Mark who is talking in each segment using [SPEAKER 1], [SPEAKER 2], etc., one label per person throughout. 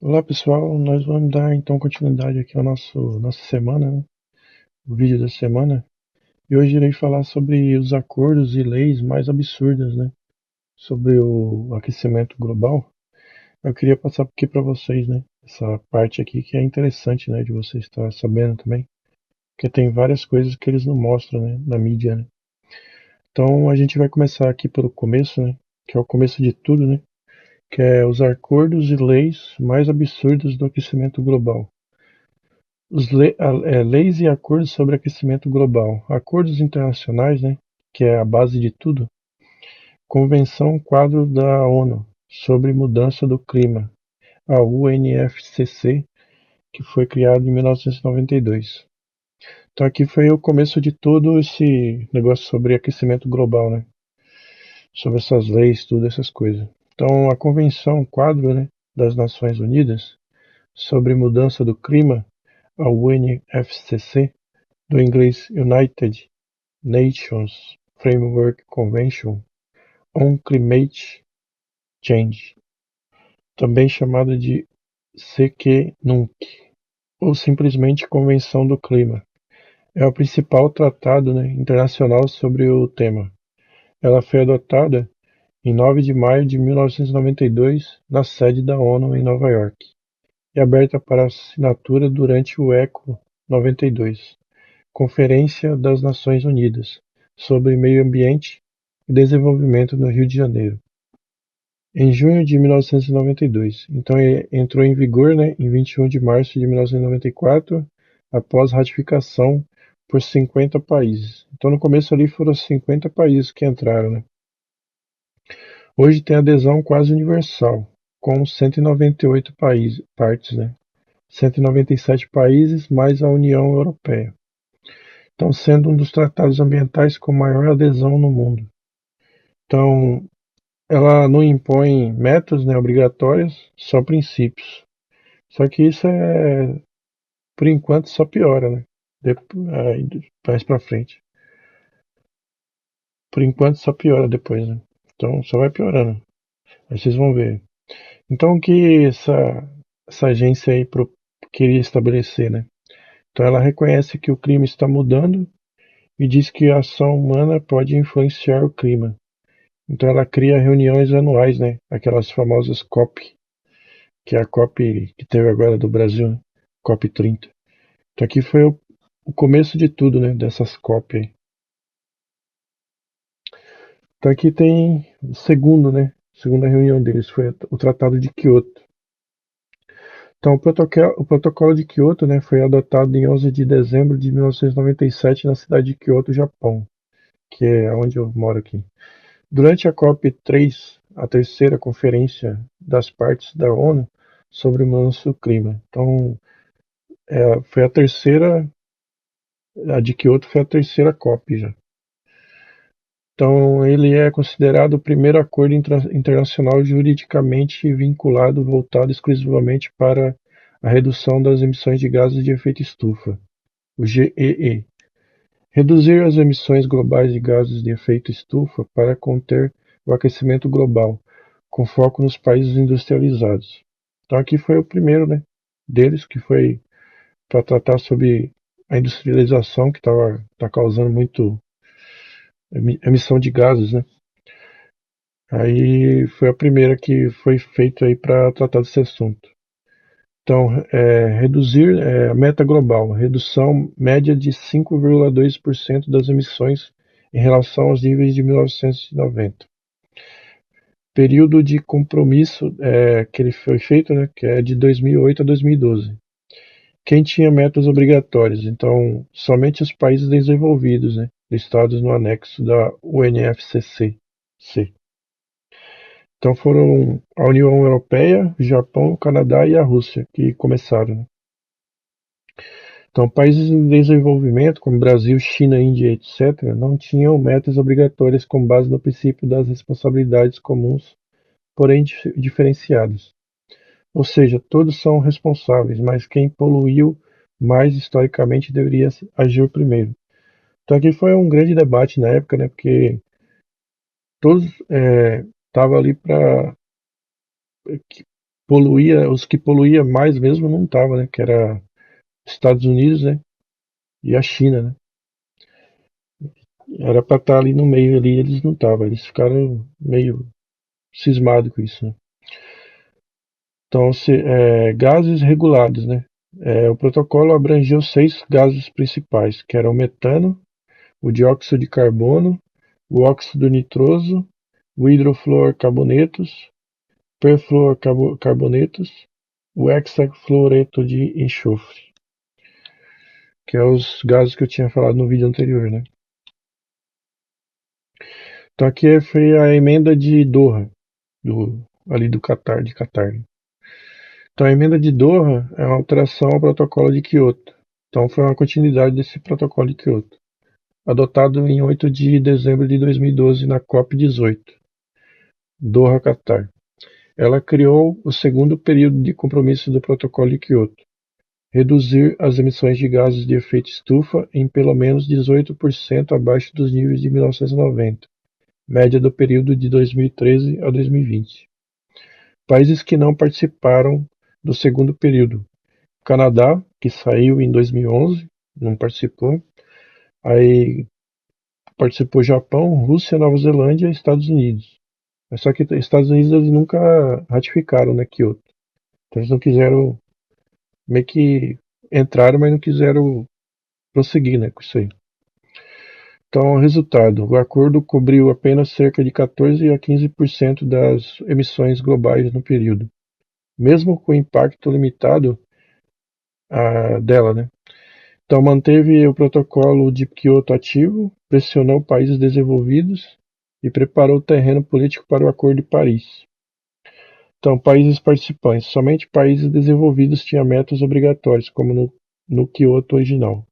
[SPEAKER 1] Olá pessoal, nós vamos dar então continuidade aqui ao nossa semana, né? O vídeo da semana. E hoje irei falar sobre os acordos e leis mais absurdas, né? Sobre o aquecimento global. Eu queria passar aqui para vocês, né? Essa parte aqui que é interessante, né? De você estar sabendo também, porque tem várias coisas que eles não mostram, né? Na mídia, né? Então a gente vai começar aqui pelo começo, né? Que é o começo de tudo, né? Que é os acordos e leis mais absurdos do aquecimento global. Leis e acordos sobre aquecimento global. Acordos internacionais, né, que é a base de tudo. Convenção Quadro da ONU sobre Mudança do Clima, a UNFCCC, que foi criada em 1992. Então aqui foi o começo de todo esse negócio sobre aquecimento global, né? Sobre essas leis, tudo essas coisas. Então a Convenção Quadro, né, das Nações Unidas sobre Mudança do Clima, a UNFCCC, do inglês United Nations Framework Convention on Climate Change, também chamada de CQ-NUNC, ou simplesmente Convenção do Clima. É o principal tratado, né, internacional sobre o tema. Ela foi adotada em 9 de maio de 1992 na sede da ONU em Nova York e aberta para assinatura durante o ECO 92, Conferência das Nações Unidas sobre Meio Ambiente e Desenvolvimento no Rio de Janeiro, em junho de 1992. Então entrou em vigor, né, em 21 de março de 1994, após ratificação por 50 países. Então no começo ali foram 50 países que entraram, né? Hoje tem adesão quase universal, com 198 partes, né? 197 países mais a União Europeia. Então, sendo um dos tratados ambientais com maior adesão no mundo. Então, ela não impõe metas, né, obrigatórias, só princípios. Só que isso por enquanto, só piora, né? Mais pra frente. Por enquanto, só piora depois, né? Então, só vai piorando. Aí vocês vão ver. Então, o que essa agência aí queria estabelecer, né? Então, ela reconhece que o clima está mudando e diz que a ação humana pode influenciar o clima. Então ela cria reuniões anuais, né? Aquelas famosas COP, que é a COP que teve agora do Brasil, né? COP 30. Então aqui foi o começo de tudo, né? Dessas COP aí. Então aqui tem o segundo, né? Segunda reunião deles foi o Tratado de Kyoto. Então o protocolo de Kyoto, né, foi adotado em 11 de dezembro de 1997 na cidade de Kyoto, Japão, que é onde eu moro aqui. Durante a COP3, a terceira conferência das partes da ONU sobre mudança do clima. Então, foi a terceira, a de Kyoto foi a terceira COP já. Então, ele é considerado o primeiro acordo internacional juridicamente vinculado voltado exclusivamente para a redução das emissões de gases de efeito estufa, o GEE. Reduzir as emissões globais de gases de efeito estufa para conter o aquecimento global, com foco nos países industrializados. Então aqui foi o primeiro, né, deles, que foi para tratar sobre a industrialização que tá causando muito emissão de gases, né? Aí foi a primeira que foi feita aí para tratar desse assunto. Então, reduzir a meta global, redução média de 5,2% das emissões em relação aos níveis de 1990. Período de compromisso que ele foi feito, né, que é de 2008 a 2012. Quem tinha metas obrigatórias? Então, somente os países desenvolvidos, né, listados no anexo da UNFCCC. Então foram a União Europeia, o Japão, o Canadá e a Rússia que começaram, né? Então, países em desenvolvimento, como Brasil, China, Índia, etc., não tinham metas obrigatórias com base no princípio das responsabilidades comuns, porém diferenciadas. Ou seja, todos são responsáveis, mas quem poluiu mais historicamente deveria agir primeiro. Então aqui foi um grande debate na época, né? Porque todos estavam ali para poluía, os que poluía mais mesmo não tava, né? Que era Estados Unidos, né? E a China, né? Era para estar ali no meio ali, eles não estavam, eles ficaram meio cismados com isso, né? Então, gases regulados, né? O protocolo abrangeu 6 gases principais, que eram o metano, o dióxido de carbono, o óxido nitroso, o hidrofluorcarbonetos, perfluorcarbonetos, o hexafluoreto de enxofre, que é os gases que eu tinha falado no vídeo anterior, né? Então aqui foi a emenda de Doha, ali do Catar, de Catar. Né? Então a emenda de Doha é uma alteração ao protocolo de Kyoto. Então foi uma continuidade desse protocolo de Kyoto, adotado em 8 de dezembro de 2012 na COP18, Doha, Catar. Ela criou o segundo período de compromisso do protocolo de Kyoto, reduzir as emissões de gases de efeito estufa em pelo menos 18% abaixo dos níveis de 1990, média do período de 2013 a 2020. Países que não participaram do segundo período: Canadá, que saiu em 2011, não participou. Aí participou Japão, Rússia, Nova Zelândia e Estados Unidos. Mas só que Estados Unidos eles nunca ratificaram, né, Kyoto. Então eles não quiseram, meio que entraram, mas não quiseram prosseguir, né, com isso aí. Então, resultado: o acordo cobriu apenas cerca de 14 a 15% das emissões globais no período, mesmo com o impacto limitado dela, né? Então, manteve o protocolo de Kyoto ativo, pressionou países desenvolvidos e preparou o terreno político para o Acordo de Paris. Então, países participantes: somente países desenvolvidos tinham metas obrigatórias, como no Kyoto original.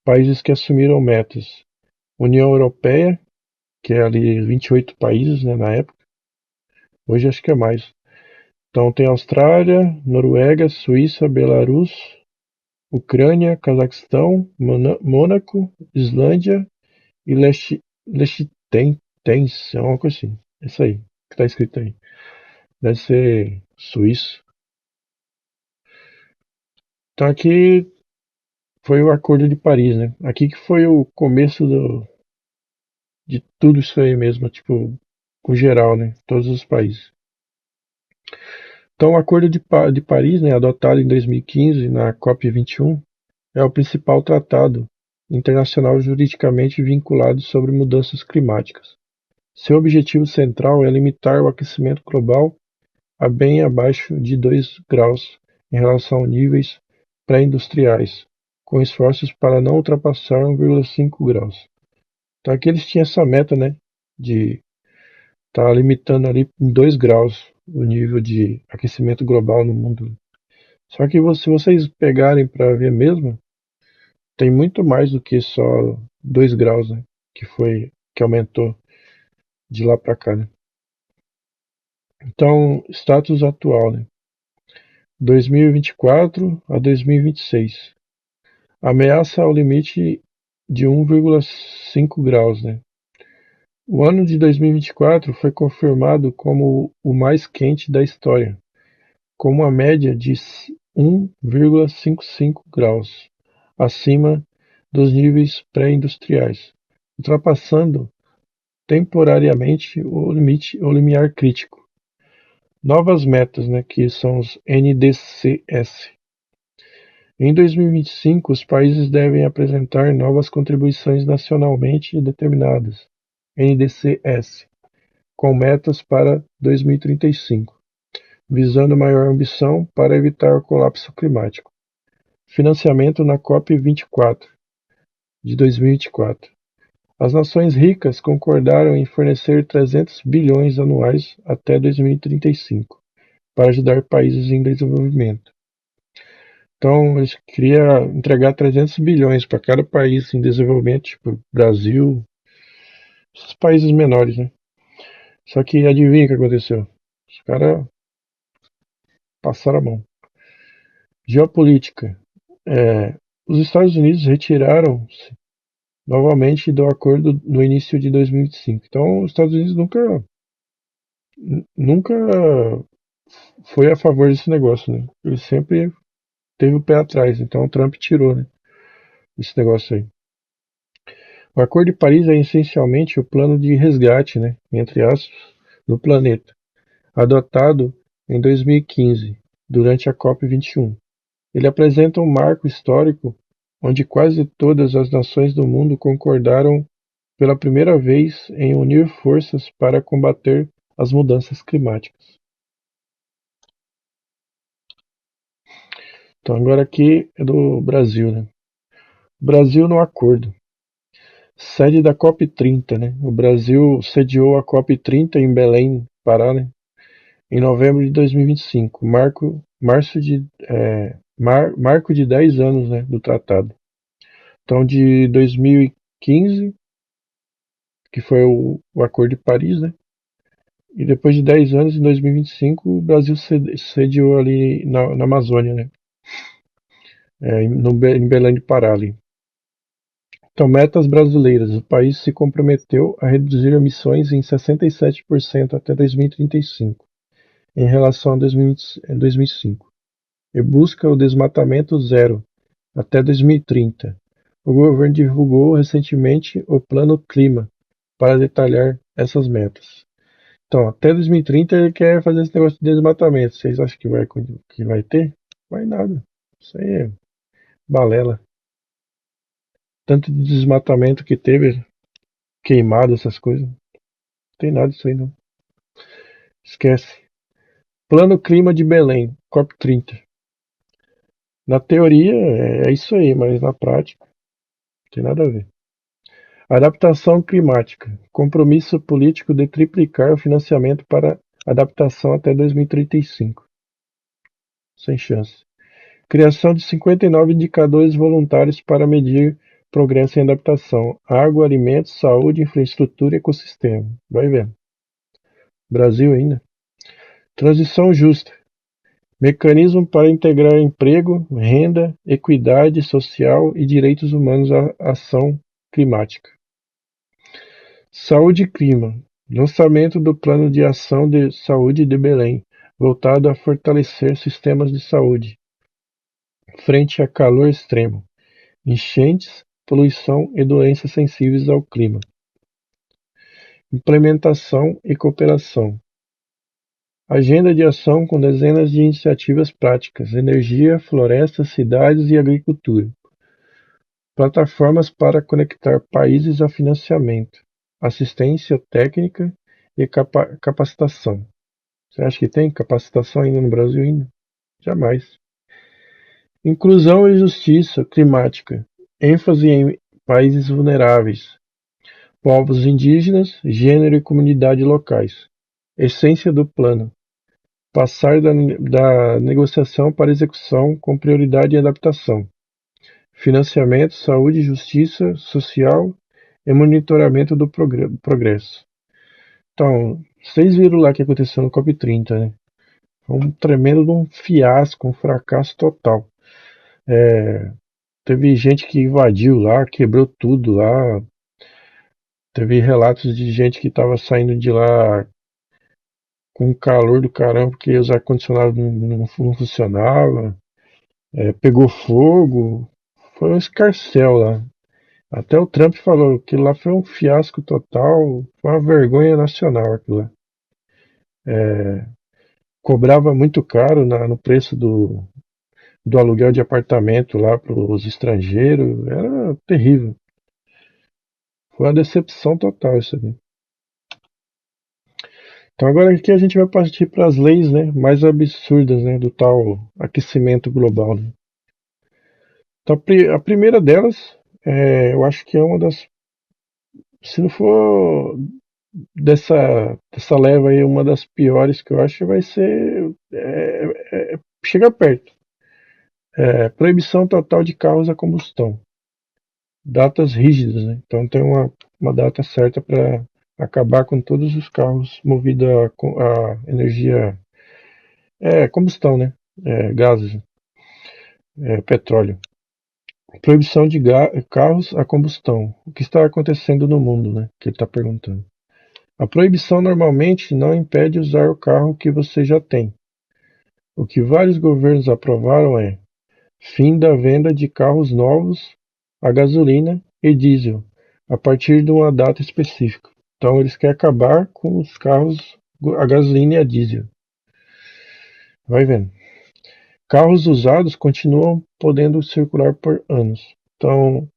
[SPEAKER 1] Países que assumiram metas: União Europeia, que é ali 28 países, né, na época. Hoje acho que é mais. Então tem Austrália, Noruega, Suíça, Belarus, Ucrânia, Cazaquistão, Mônaco, Islândia e Liechtenstein, é uma coisa assim. É isso aí, que tá escrito aí. Deve ser suíço. Então aqui foi o Acordo de Paris, né? Aqui que foi o começo de tudo isso aí mesmo, tipo, com geral, né? Todos os países. Então, o Acordo de Paris, né, adotado em 2015 na COP21, é o principal tratado internacional juridicamente vinculado sobre mudanças climáticas. Seu objetivo central é limitar o aquecimento global a bem abaixo de 2 graus em relação a níveis pré-industriais, com esforços para não ultrapassar 1,5 graus. Então aqui eles tinham essa meta, né, de estar limitando ali em 2 graus o nível de aquecimento global no mundo. Só que se vocês pegarem para ver mesmo, tem muito mais do que só 2 graus, né? Que aumentou de lá para cá, né? Então, status atual, né? 2024 a 2026. Ameaça ao limite de 1,5 graus, né? O ano de 2024 foi confirmado como o mais quente da história, com uma média de 1,55 graus acima dos níveis pré-industriais, ultrapassando temporariamente o limiar crítico. Novas metas, né, que são os NDCs. Em 2025, os países devem apresentar novas contribuições nacionalmente determinadas, NDCs, com metas para 2035, visando maior ambição para evitar o colapso climático. Financiamento na COP24 de 2024. As nações ricas concordaram em fornecer 300 bilhões anuais até 2035 para ajudar países em desenvolvimento. Então, eles queriam entregar 300 bilhões para cada país em desenvolvimento, tipo Brasil, esses países menores, né? Só que adivinha o que aconteceu? Os caras passaram a mão. Geopolítica. Os Estados Unidos retiraram-se novamente do acordo no início de 2025. Então, os Estados Unidos nunca foi a favor desse negócio, né? Ele sempre teve o pé atrás, então o Trump tirou, né, esse negócio aí. O Acordo de Paris é essencialmente o plano de resgate, né, entre aspas, do planeta, adotado em 2015, durante a COP21. Ele apresenta um marco histórico onde quase todas as nações do mundo concordaram pela primeira vez em unir forças para combater as mudanças climáticas. Então agora aqui é do Brasil, né? Brasil no acordo. Sede da COP30, né? O Brasil sediou a COP30 em Belém, Pará, né? Em novembro de 2025, marco de 10 anos, né, do tratado. Então, de 2015, que foi o Acordo de Paris, né? E depois de 10 anos, em 2025, o Brasil sediou ali na Amazônia, né? Em Belém de Pará ali. Então, metas brasileiras. O país se comprometeu a reduzir emissões em 67% até 2035, em relação a 2005, e busca o desmatamento zero até 2030. O governo divulgou recentemente o Plano Clima para detalhar essas metas. Então, até 2030 ele quer fazer esse negócio de desmatamento. Vocês acham que vai ter? Vai nada. Isso aí é balela. Tanto de desmatamento que teve, queimado, essas coisas. Não tem nada disso aí, não. Esquece. Plano Clima de Belém, COP30. Na teoria é isso aí, mas na prática não tem nada a ver. Adaptação climática. Compromisso político de triplicar o financiamento para adaptação até 2035. Sem chance. Criação de 59 indicadores voluntários para medir progresso em adaptação. Água, alimentos, saúde, infraestrutura e ecossistema. Vai vendo. Brasil ainda. Transição justa. Mecanismo para integrar emprego, renda, equidade social e direitos humanos à ação climática. Saúde e clima. Lançamento do Plano de Ação de Saúde de Belém, voltado a fortalecer sistemas de saúde frente a calor extremo, enchentes, poluição e doenças sensíveis ao clima. Implementação e cooperação. Agenda de ação com dezenas de iniciativas práticas: energia, florestas, cidades e agricultura. Plataformas para conectar países a financiamento, assistência técnica e capacitação. Você acha que tem capacitação ainda no Brasil ainda? Jamais. Inclusão e justiça climática. ênfase em países vulneráveis, povos indígenas, gênero e comunidade locais. Essência do plano: passar da negociação para execução com prioridade em adaptação. Financiamento, saúde, justiça social e monitoramento do progresso. Então, vocês viram lá o que aconteceu no COP30, né? Foi um tremendo de um fiasco, um fracasso total. Teve gente que invadiu lá, quebrou tudo lá. Teve relatos de gente que estava saindo de lá com calor do caramba, porque os ar-condicionados não funcionavam. Pegou fogo. Foi um escarcéu lá. Até o Trump falou que lá foi um fiasco total, foi uma vergonha nacional aquilo lá. Cobrava muito caro no preço do aluguel de apartamento lá para os estrangeiros, era terrível. Foi uma decepção total isso aqui. Então agora aqui a gente vai partir para as leis, né, mais absurdas, né, do tal aquecimento global, né? Então a primeira delas, eu acho que é uma das, se não for dessa leva aí, uma das piores que eu acho vai ser, chega perto. Proibição total de carros a combustão. Datas rígidas, né? Então tem uma data certa para acabar com todos os carros movidos a energia, combustão, né? Gases, petróleo. Proibição de carros a combustão. O que está acontecendo no mundo, né? Que ele está perguntando. A proibição normalmente não impede usar o carro que você já tem, O que vários governos aprovaram é fim da venda de carros novos a gasolina e diesel a partir de uma data específica. Então eles querem acabar com os carros a gasolina e a diesel. Vai vendo. Carros usados continuam podendo circular por anos. Então,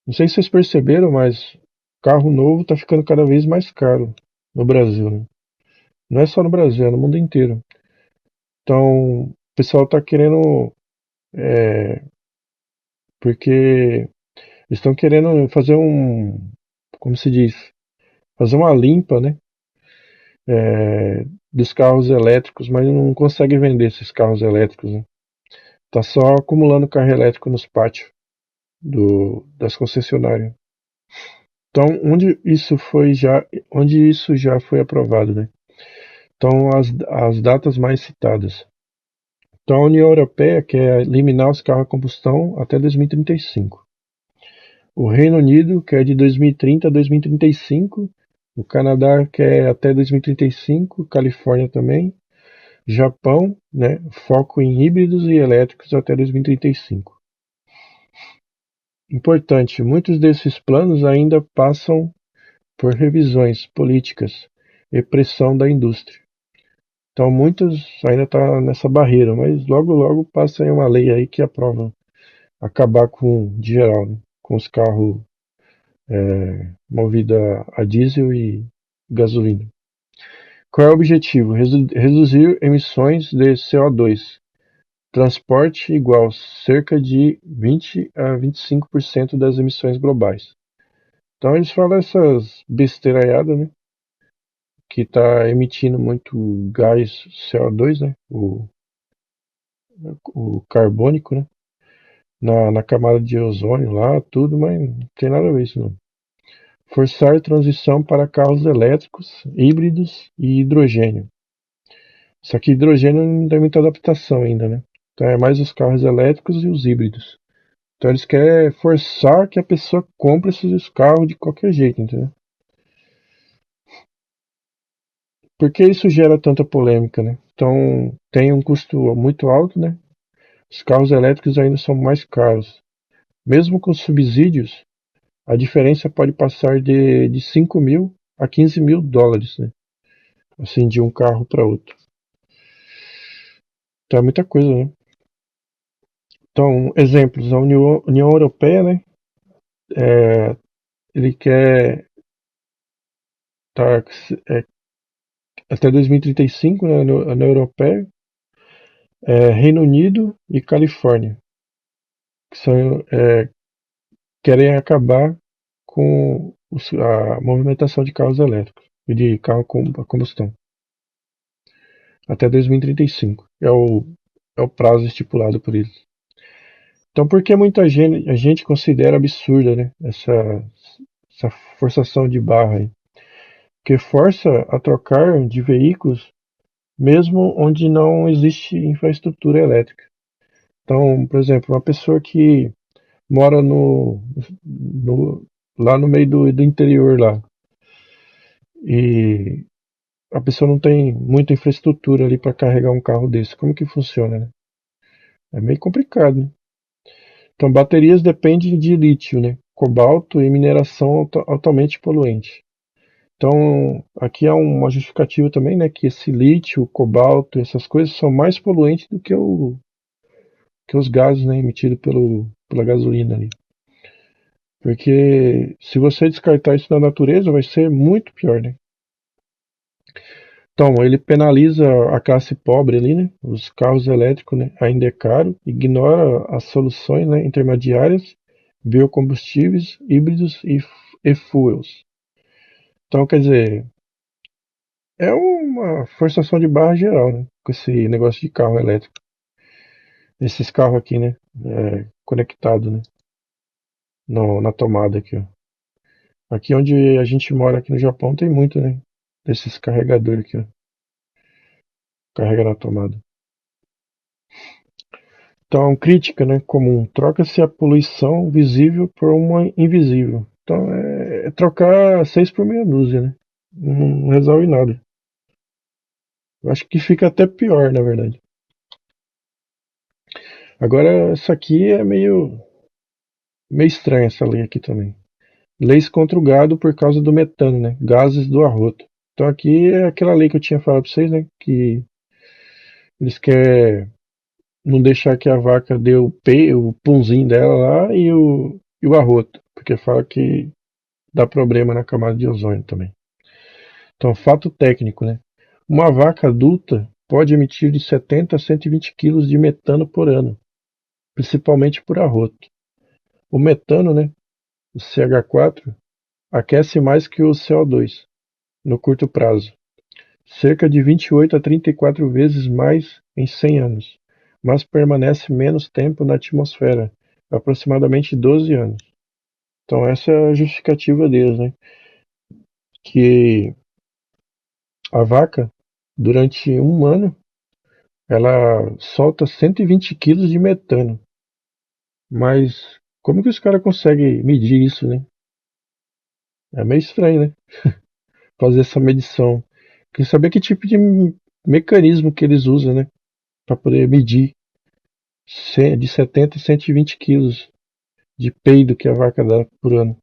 [SPEAKER 1] não sei se vocês perceberam, mas carro novo está ficando cada vez mais caro no Brasil, né? Não é só no Brasil, é no mundo inteiro. Então, o pessoal está querendo, porque eles estão querendo fazer como se diz, fazer uma limpa, né, dos carros elétricos, mas não consegue vender esses carros elétricos, né? Tá só acumulando carro elétrico nos pátios das concessionárias. Então, onde isso já foi aprovado, né? Então, as datas mais citadas. Então, a União Europeia quer eliminar os carros a combustão até 2035. O Reino Unido quer de 2030 a 2035. O Canadá quer até 2035. Califórnia também. Japão, né? Foco em híbridos e elétricos até 2035. Importante, muitos desses planos ainda passam por revisões políticas e pressão da indústria. Então muitos ainda estão nessa barreira, mas logo logo passa aí uma lei aí que aprova acabar com, de geral, né, com os carros movidos a diesel e gasolina. Qual é o objetivo? Reduzir emissões de CO2. Transporte igual cerca de 20 a 25% das emissões globais. Então eles falam essas besteiraiadas, né? Que está emitindo muito gás CO2, né? O carbônico, né? Na camada de ozônio lá, tudo, mas não tem nada a ver isso não. Forçar a transição para carros elétricos, híbridos e hidrogênio. Só que hidrogênio não tem muita adaptação ainda, né? Então é mais os carros elétricos e os híbridos. Então eles querem forçar que a pessoa compre esses carros de qualquer jeito, entendeu? Por que isso gera tanta polêmica, né? Então tem um custo muito alto, né? Os carros elétricos ainda são mais caros. Mesmo com subsídios, a diferença pode passar de 5 mil a 15 mil dólares, né? Assim, de um carro para outro. Então é muita coisa, né? Então, exemplos, a União Europeia, né? Ele quer tá, até 2035, né, a União Europeia, Reino Unido e Califórnia, que querem acabar com a movimentação de carros elétricos e de carro a combustão até 2035. É o prazo estipulado por eles. Então, por que muita gente, a gente considera absurda, né, essa forçação de barra aí? Porque força a trocar de veículos mesmo onde não existe infraestrutura elétrica. Então, por exemplo, uma pessoa que mora lá no meio do interior lá e a pessoa não tem muita infraestrutura ali para carregar um carro desse, como que funciona, né? É meio complicado, né? Então, baterias dependem de lítio, né? Cobalto e mineração altamente poluente. Então, aqui há uma justificativa também, né? Que esse lítio, cobalto, essas coisas são mais poluentes do que os gases, né? Emitidos pela gasolina ali. Porque se você descartar isso na natureza, vai ser muito pior, né? Então, ele penaliza a classe pobre ali, né? Os carros elétricos, né? Ainda é caro, ignora as soluções, né, intermediárias, biocombustíveis, híbridos e fuels. Então, quer dizer, é uma forçação de barra geral, né? Com esse negócio de carro elétrico. Esses carros aqui, né? Conectado, né? Na tomada aqui, ó. Aqui onde a gente mora, aqui no Japão, tem muito, né? Desses carregadores aqui, ó. Carrega na tomada. Então, crítica, né, comum. Troca-se a poluição visível por uma invisível. Então, é trocar 6 por meia dúzia, né? Não resolve nada. Eu acho que fica até pior, na verdade. Agora, essa aqui é meio estranha, essa lei aqui também. Leis contra o gado por causa do metano, né? Gases do arroto. Então aqui é aquela lei que eu tinha falado para vocês, né? Que eles querem não deixar que a vaca dê o punzinho dela lá e o arroto. Porque fala que dá problema na camada de ozônio também. Então, fato técnico, né? Uma vaca adulta pode emitir de 70 a 120 quilos de metano por ano, principalmente por arroto. O metano, né, o CH4, aquece mais que o CO2 no curto prazo, cerca de 28 a 34 vezes mais em 100 anos, mas permanece menos tempo na atmosfera, aproximadamente 12 anos. Então essa é a justificativa deles, né? Que a vaca, durante um ano, ela solta 120 quilos de metano. Mas como que os caras conseguem medir isso, né? É meio estranho, né? Fazer essa medição. Queria saber que tipo de mecanismo que eles usam, né? Para poder medir de 70 a 120 quilos de peido que a vaca dá por ano.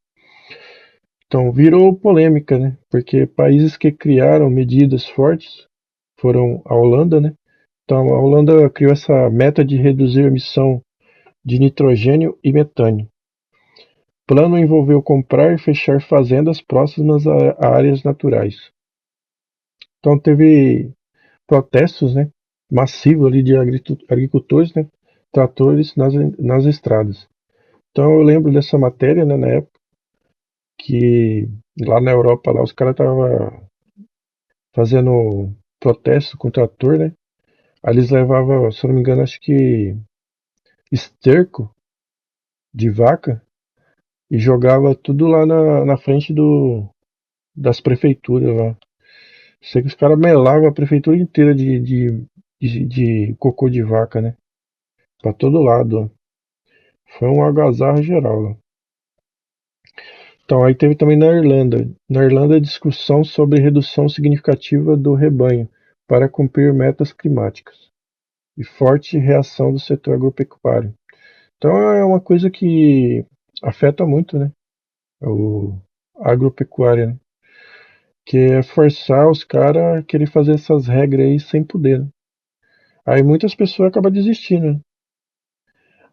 [SPEAKER 1] Então virou polêmica, né? Porque países que criaram medidas fortes foram a Holanda, né? Então a Holanda criou essa meta de reduzir a emissão de nitrogênio e metano. O plano envolveu comprar e fechar fazendas próximas a áreas naturais. Então teve protestos, né, massivos ali de agricultores, né, tratores nas estradas. Então eu lembro dessa matéria, né, na época que lá na Europa lá os caras estavam fazendo protesto com o trator, né? Aí eles levavam, se eu não me engano, acho que esterco de vaca e jogava tudo lá na frente das prefeituras lá. Sei que os caras melavam a prefeitura inteira de cocô de vaca, né? Pra todo lado, ó. Foi um algazarra geral lá. Então, aí teve também na Irlanda. Na Irlanda, discussão sobre redução significativa do rebanho para cumprir metas climáticas e forte reação do setor agropecuário. Então, é uma coisa que afeta muito, né? O agropecuária, né? Que é forçar os caras a querer fazer essas regras aí sem poder, né? Aí muitas pessoas acabam desistindo, né?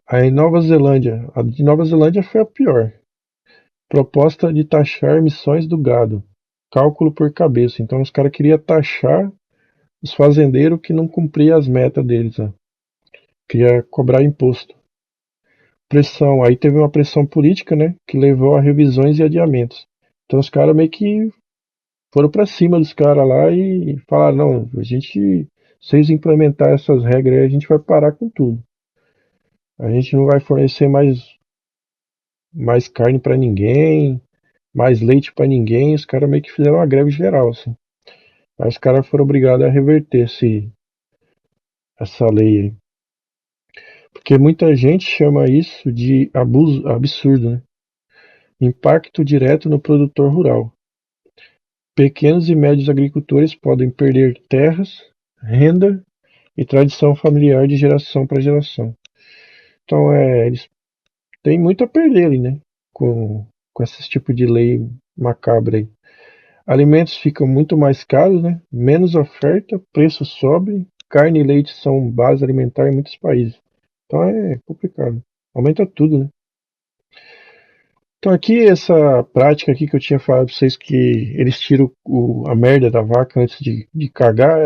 [SPEAKER 1] Aí Nova Zelândia. A de Nova Zelândia foi a pior. Proposta de taxar emissões do gado. Cálculo por cabeça. Então os caras queriam taxar os fazendeiros que não cumpriam as metas deles, né? Queria cobrar imposto. Pressão. Aí teve uma pressão política, né? Que levou a revisões e adiamentos. Então os caras meio que foram para cima dos caras lá e falaram, não, vocês implementar essas regras aí, a gente vai parar com tudo. A gente não vai fornecer mais carne para ninguém, mais leite para ninguém. Os caras meio que fizeram uma greve geral, assim. Aí os caras foram obrigados a reverter essa lei aí. Porque muita gente chama isso de abuso absurdo, né? Impacto direto no produtor rural. Pequenos e médios agricultores podem perder terras, renda e tradição familiar de geração para geração. Então, eles têm muito a perder ali, né? Com esse tipo de lei macabra aí. Alimentos ficam muito mais caros, né? Menos oferta, preço sobe, carne e leite são base alimentar em muitos países. Então é complicado. Aumenta tudo, né? Então aqui essa prática aqui que eu tinha falado para vocês que eles tiram a merda da vaca antes de cagar,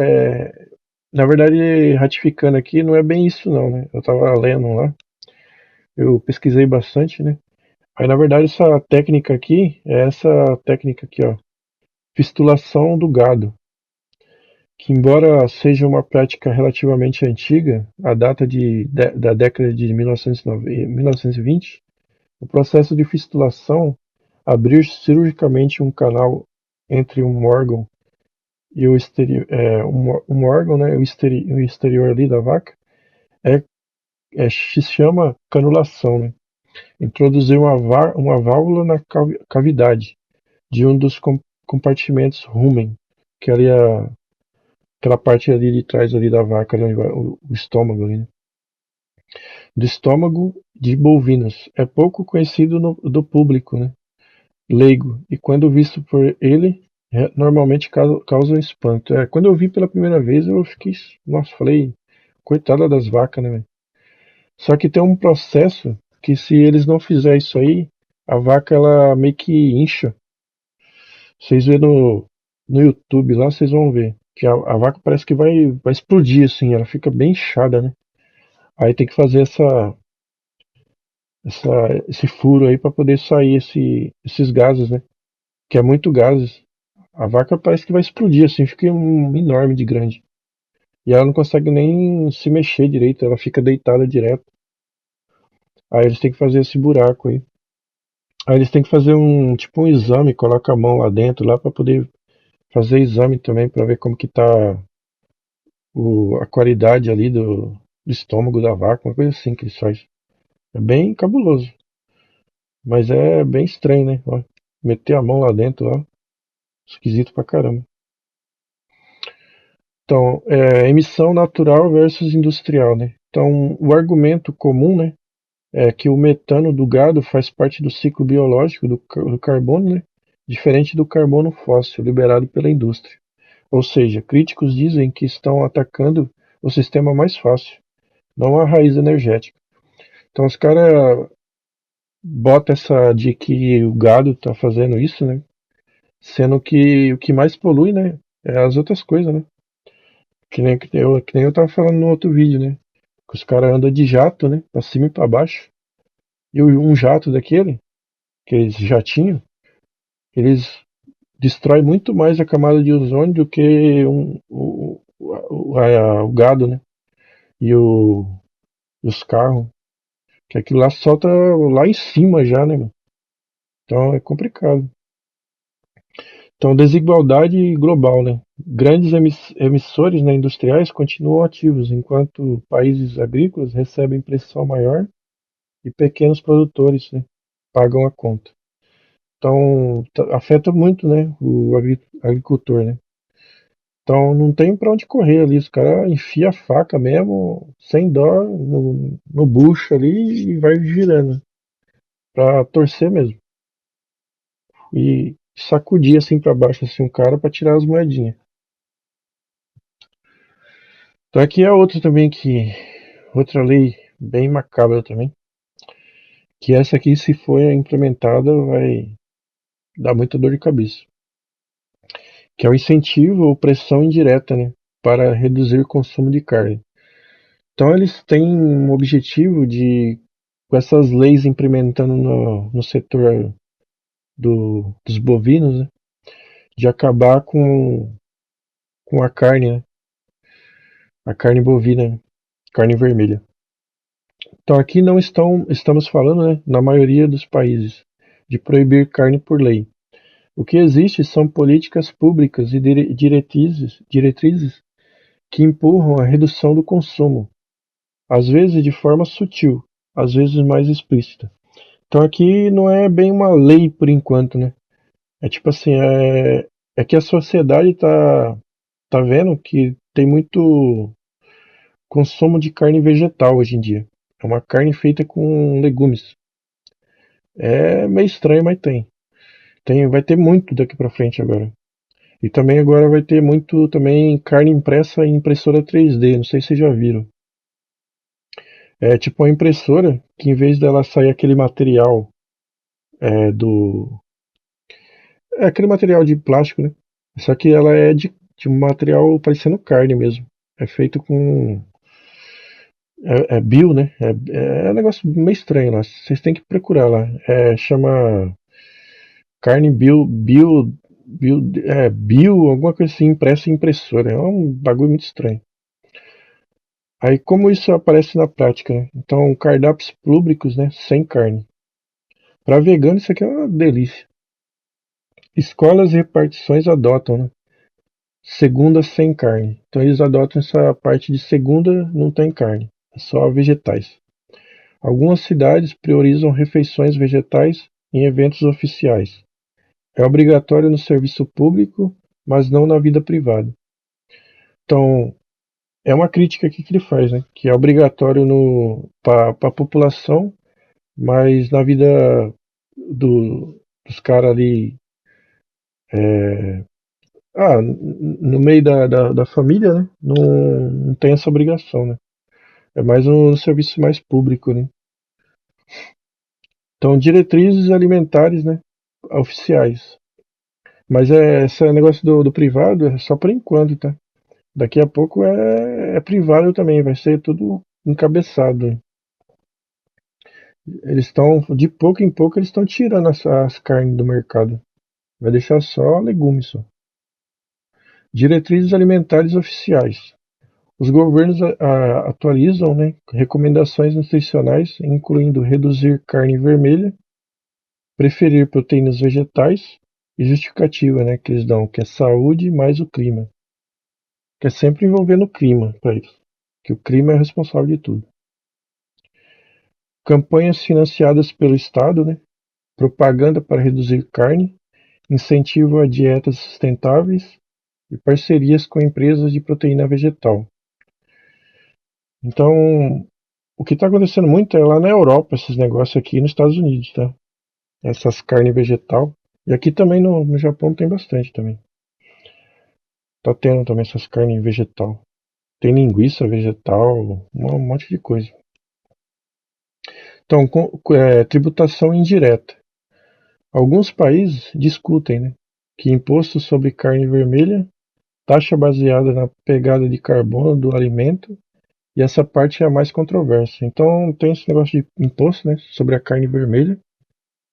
[SPEAKER 1] na verdade, ratificando aqui, não é bem isso não, né? Eu tava lendo lá, eu pesquisei bastante, né? Aí na verdade essa técnica aqui é essa técnica aqui, ó, fistulação do gado. Que embora seja uma prática relativamente antiga, a data da década de 1920, o processo de fistulação, abrir cirurgicamente um canal entre um órgão e o exterior, um órgão, né, o exterior ali da vaca, é, se chama canulação, né? Introduzir uma válvula na cavidade de um dos compartimentos rumen, que ali é aquela parte ali de trás ali da vaca, ali, o estômago ali, né? do estômago de bovinos. É pouco conhecido do público, né, leigo, e quando visto por ele, normalmente causa um espanto. Quando eu vi pela primeira vez, eu fiquei, nossa, falei, coitada das vacas, né, velho? Só que tem um processo que se eles não fizerem isso aí, a vaca ela meio que incha. Vocês vê no YouTube lá, vocês vão ver que a vaca parece que vai explodir assim, ela fica bem inchada, né? Aí tem que fazer esse furo aí para poder sair esses gases, né? Que é muito gases. A vaca parece que vai explodir assim, fica enorme de grande. E ela não consegue nem se mexer direito, ela fica deitada direto. Aí eles têm que fazer esse buraco aí. Aí eles têm que fazer tipo um exame, coloca a mão lá dentro lá para poder fazer exame também para ver como que tá a qualidade ali do estômago da vaca, uma coisa assim que eles fazem. É bem cabuloso, mas é bem estranho, né? Ó, meter a mão lá dentro, ó, esquisito pra caramba. Então, emissão natural versus industrial, né? Então, o argumento comum, né, é que o metano do gado faz parte do ciclo biológico do carbono, né? Diferente do carbono fóssil liberado pela indústria. Ou seja, críticos dizem que estão atacando o sistema mais fácil, não a raiz energética. Então os caras botam essa de que o gado tá fazendo isso, né? Sendo que o que mais polui, né? É as outras coisas, né? Que nem eu tava falando no outro vídeo, né? Que os caras andam de jato, né? Pra cima e pra baixo. E um jato daquele, aqueles jatinhos, eles destroem muito mais a camada de ozônio do que o gado, né? E os carros. Que aquilo lá solta lá em cima já, né, meu? Então é complicado. Então, desigualdade global, né? Grandes emissores, né, industriais continuam ativos, enquanto países agrícolas recebem pressão maior e pequenos produtores, né, pagam a conta. Então, afeta muito, né, o agricultor, né? Então, não tem para onde correr ali. Os caras enfiam a faca mesmo, sem dó, no bucho ali e vai girando, para torcer mesmo. E sacudir assim para baixo assim um cara para tirar as moedinhas. Então aqui é outra também que outra lei bem macabra também, que essa aqui se for implementada vai dar muita dor de cabeça, que é o incentivo ou pressão indireta, né, para reduzir o consumo de carne. Então eles têm um objetivo de, com essas leis implementando no setor dos bovinos, né, de acabar com a carne, né, a carne bovina, né, carne vermelha. Então aqui não estamos falando, né, na maioria dos países, de proibir carne por lei. O que existe são políticas públicas e diretrizes que empurram a redução do consumo, às vezes de forma sutil, às vezes mais explícita. Então aqui não é bem uma lei por enquanto, né? É tipo assim, é que a sociedade tá vendo que tem muito consumo de carne vegetal hoje em dia. É uma carne feita com legumes. É meio estranho, mas tem. Vai ter muito daqui pra frente agora. E também agora vai ter muito também carne impressa em impressora 3D, não sei se vocês já viram. É tipo uma impressora que em vez dela sair aquele material é, do. É aquele material de plástico, né? Só que ela é de um material parecendo carne mesmo. É feito com. É bio, né? É um negócio meio estranho lá. Vocês têm que procurar lá. Chama carne bio, alguma coisa assim, impressa em impressora. É um bagulho muito estranho. Aí como isso aparece na prática, né? Então, cardápios públicos, né, sem carne. Para vegano isso aqui é uma delícia. Escolas e repartições adotam, né? Segunda sem carne. Então eles adotam essa parte de segunda não tem carne, é só vegetais. Algumas cidades priorizam refeições vegetais em eventos oficiais. É obrigatório no serviço público, mas não na vida privada. Então, é uma crítica aqui que ele faz, né? Que é obrigatório para a população, mas na vida dos caras ali, no meio da família, né? Não tem essa obrigação, né? É mais um serviço mais público, né? Então, diretrizes alimentares, né? Oficiais. Mas esse negócio do privado é só por enquanto, tá? Daqui a pouco é privado também, vai ser tudo encabeçado. Eles estão, de pouco em pouco, eles estão tirando as carnes do mercado. Vai deixar só legumes só. Diretrizes alimentares oficiais. Os governos atualizam, né, recomendações nutricionais, incluindo reduzir carne vermelha, preferir proteínas vegetais e justificativa, né, que eles dão, que é saúde mais o clima. Que é sempre envolvendo o clima para eles. Que o clima é responsável de tudo. Campanhas financiadas pelo Estado, né, propaganda para reduzir carne, incentivo a dietas sustentáveis e parcerias com empresas de proteína vegetal. Então, o que está acontecendo muito é lá na Europa, esses negócios aqui nos Estados Unidos, tá? Essas carnes vegetal. E aqui também no Japão tem bastante também. Tá tendo também essas carnes vegetal. Tem linguiça vegetal, um monte de coisa. Então, tributação indireta. Alguns países discutem, né, que imposto sobre carne vermelha, taxa baseada na pegada de carbono do alimento, e essa parte é a mais controversa. Então tem esse negócio de imposto, né, sobre a carne vermelha,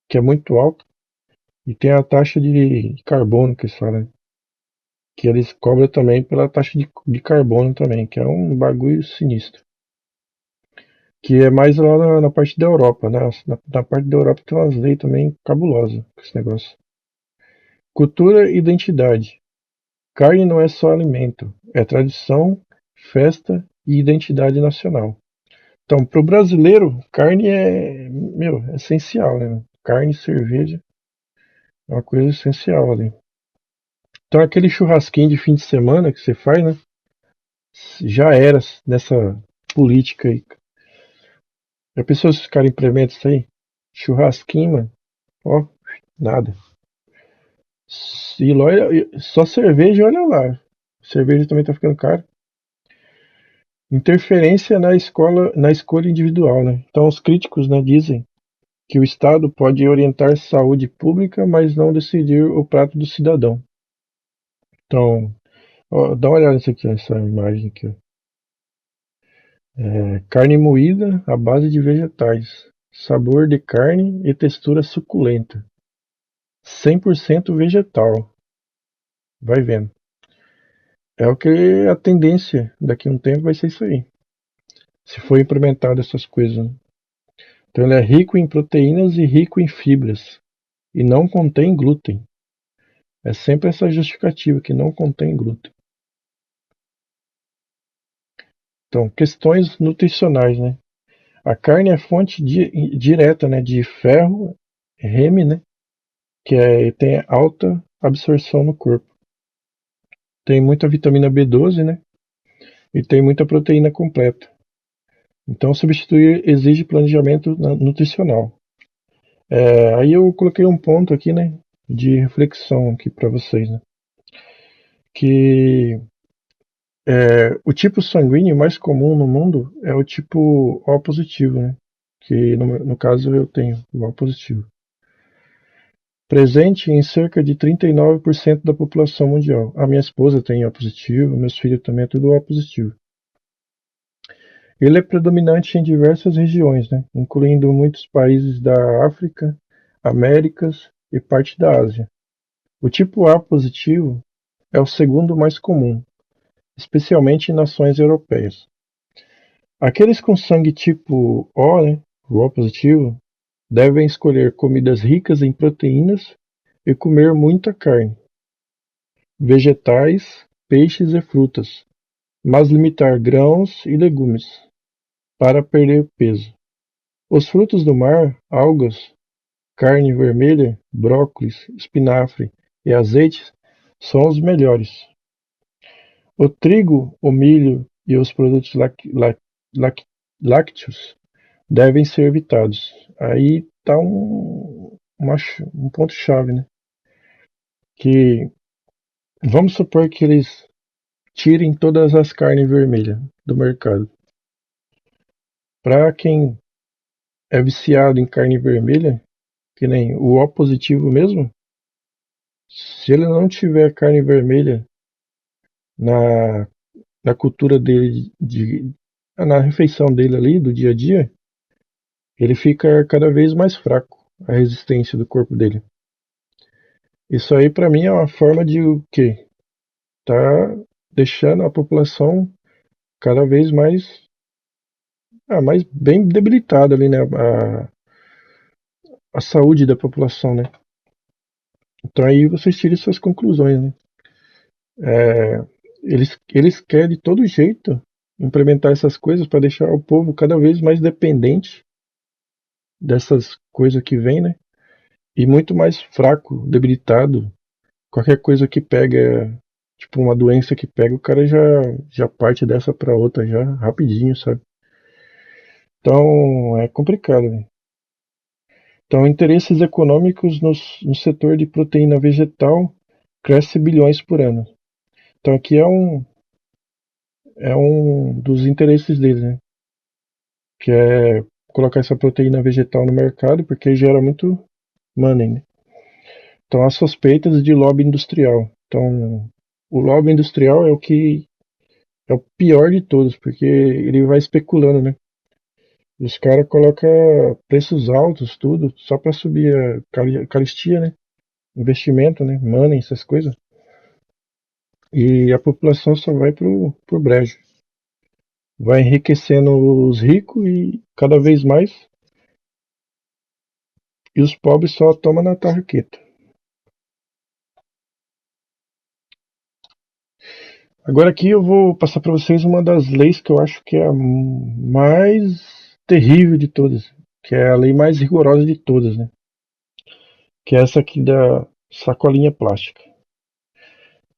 [SPEAKER 1] que é muito alto, e tem a taxa de carbono que eles falam, né, que eles cobram também pela taxa de carbono também, que é um bagulho sinistro. Que é mais lá na parte da Europa, né? Na parte da Europa tem umas leis também cabulosas com esse negócio. Cultura e identidade. Carne não é só alimento, é tradição, festa e identidade nacional. Então, para o brasileiro, carne é essencial, né? Carne e cerveja é uma coisa essencial ali. Então, aquele churrasquinho de fim de semana que você faz, né? Já era nessa política aí. Já pensou se ficarem implementos isso aí? Churrasquinho, mano. Ó, nada. E só cerveja, olha lá. Cerveja também tá ficando caro. Interferência na escolha individual, né? Então, os críticos, né, dizem que o Estado pode orientar saúde pública, mas não decidir o prato do cidadão. Então, ó, dá uma olhada nisso aqui, essa imagem aqui. Ó. Carne moída à base de vegetais. Sabor de carne e textura suculenta. 100% vegetal. Vai vendo. É o que a tendência daqui a um tempo vai ser isso aí. Se for implementado essas coisas. Né? Então ele é rico em proteínas e rico em fibras. E não contém glúten. É sempre essa justificativa que não contém glúten. Então, questões nutricionais, né? A carne é fonte direta, né, de ferro, Rem, né, tem alta absorção no corpo. Tem muita vitamina B12, né, e tem muita proteína completa. Então, substituir exige planejamento nutricional. Aí eu coloquei um ponto aqui, né, de reflexão aqui para vocês, né, que o tipo sanguíneo mais comum no mundo é o tipo O positivo, né, que no caso eu tenho o O positivo. Presente em cerca de 39% da população mundial. A minha esposa tem O positivo, meus filhos também é tudo O positivo. Ele é predominante em diversas regiões, né, incluindo muitos países da África, Américas e parte da Ásia. O tipo A positivo é o segundo mais comum, especialmente em nações europeias. Aqueles com sangue tipo O, né, o O positivo, devem escolher comidas ricas em proteínas e comer muita carne, vegetais, peixes e frutas, mas limitar grãos e legumes para perder peso. Os frutos do mar, algas, carne vermelha, brócolis, espinafre e azeites são os melhores. O trigo, o milho e os produtos lácteos devem ser evitados. Aí está um ponto-chave, né? Que vamos supor que eles tirem todas as carnes vermelhas do mercado. Para quem é viciado em carne vermelha, que nem o O positivo mesmo, se ele não tiver carne vermelha na, na cultura dele, na refeição dele ali, do dia a dia, ele fica cada vez mais fraco, a resistência do corpo dele. Isso aí para mim é uma forma de o quê? Tá deixando a população cada vez mais bem debilitada ali, né? A saúde da população, né? Então aí vocês tirem suas conclusões, né? É, eles querem de todo jeito implementar essas coisas para deixar o povo cada vez mais dependente dessas coisas que vem, né? E muito mais fraco, debilitado. Qualquer coisa que pega, tipo uma doença que pega, o cara já parte dessa para outra já rapidinho, sabe? Então é complicado, né? Então, interesses econômicos no setor de proteína vegetal cresce bilhões por ano. Então, aqui é um dos interesses deles, né? Que é colocar essa proteína vegetal no mercado, porque gera muito money, né? Então, há suspeitas de lobby industrial. Então, o lobby industrial é o pior de todos, porque ele vai especulando, né? Os caras colocam preços altos, tudo, só para subir a caristia, né? Investimento, né? Money, essas coisas. E a população só vai pro brejo. Vai enriquecendo os ricos e cada vez mais, e os pobres só tomam na tarraqueta. Agora aqui eu vou passar para vocês uma das leis que eu acho que é a mais terrível de todas, que é a lei mais rigorosa de todas, né? Que é essa aqui da sacolinha plástica.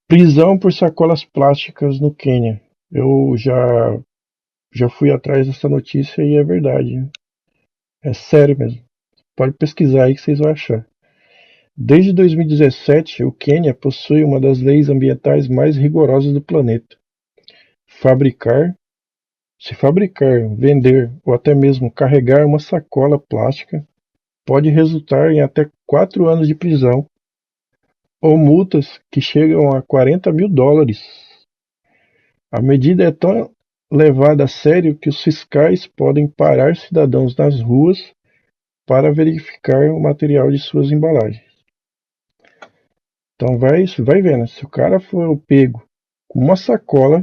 [SPEAKER 1] Prisão por sacolas plásticas no Quênia. Eu já fui atrás dessa notícia e é verdade, né? É sério mesmo. Pode pesquisar aí que vocês vão achar. Desde 2017, o Quênia possui uma das leis ambientais mais rigorosas do planeta. Fabricar, se fabricar, vender ou até mesmo carregar uma sacola plástica pode resultar em até 4 anos de prisão ou multas que chegam a US$ 40.000. A medida é tão levada a sério que os fiscais podem parar cidadãos nas ruas para verificar o material de suas embalagens. Então vai vendo, se o cara for pego com uma sacola,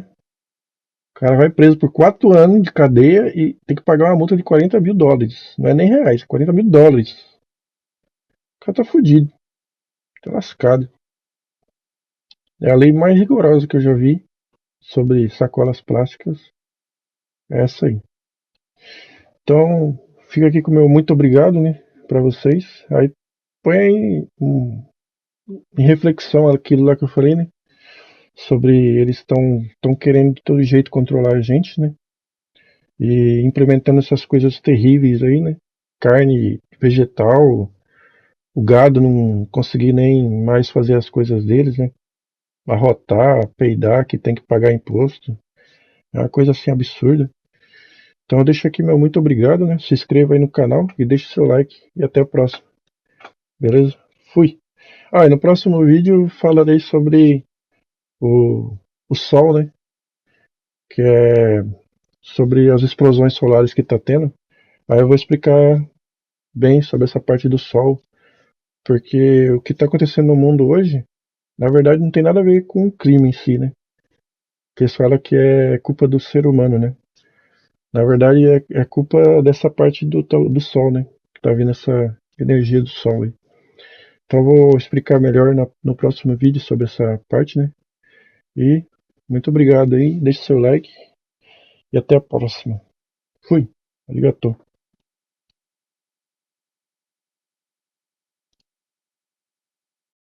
[SPEAKER 1] o cara vai preso por 4 anos de cadeia e tem que pagar uma multa de US$ 40.000. Não é nem reais, é US$ 40.000. O cara tá fudido, tá lascado. É a lei mais rigorosa que eu já vi sobre sacolas plásticas. É essa aí. Então, fica aqui com o meu muito obrigado, né, pra vocês. Aí põe aí em reflexão aquilo lá que eu falei, né? Sobre eles estão querendo de todo jeito controlar a gente, né? E implementando essas coisas terríveis aí, né? Carne vegetal, o gado não conseguir nem mais fazer as coisas deles, né? Arrotar, peidar, que tem que pagar imposto. É uma coisa assim absurda. Então eu deixo aqui meu muito obrigado, né? Se inscreva aí no canal e deixe seu like. E até a próxima. Beleza? Fui! Ah, e no próximo vídeo falarei sobre o, o Sol, né? Que é sobre as explosões solares que está tendo. Aí eu vou explicar bem sobre essa parte do Sol, porque o que está acontecendo no mundo hoje, na verdade, não tem nada a ver com o clima em si, né? Que eles falam que é culpa do ser humano, né? Na verdade, é culpa dessa parte do Sol, né? Que tá vindo essa energia do Sol aí. Então eu vou explicar melhor no próximo vídeo sobre essa parte, né? E muito obrigado aí, deixe seu like e até a próxima. Fui! Arigatou!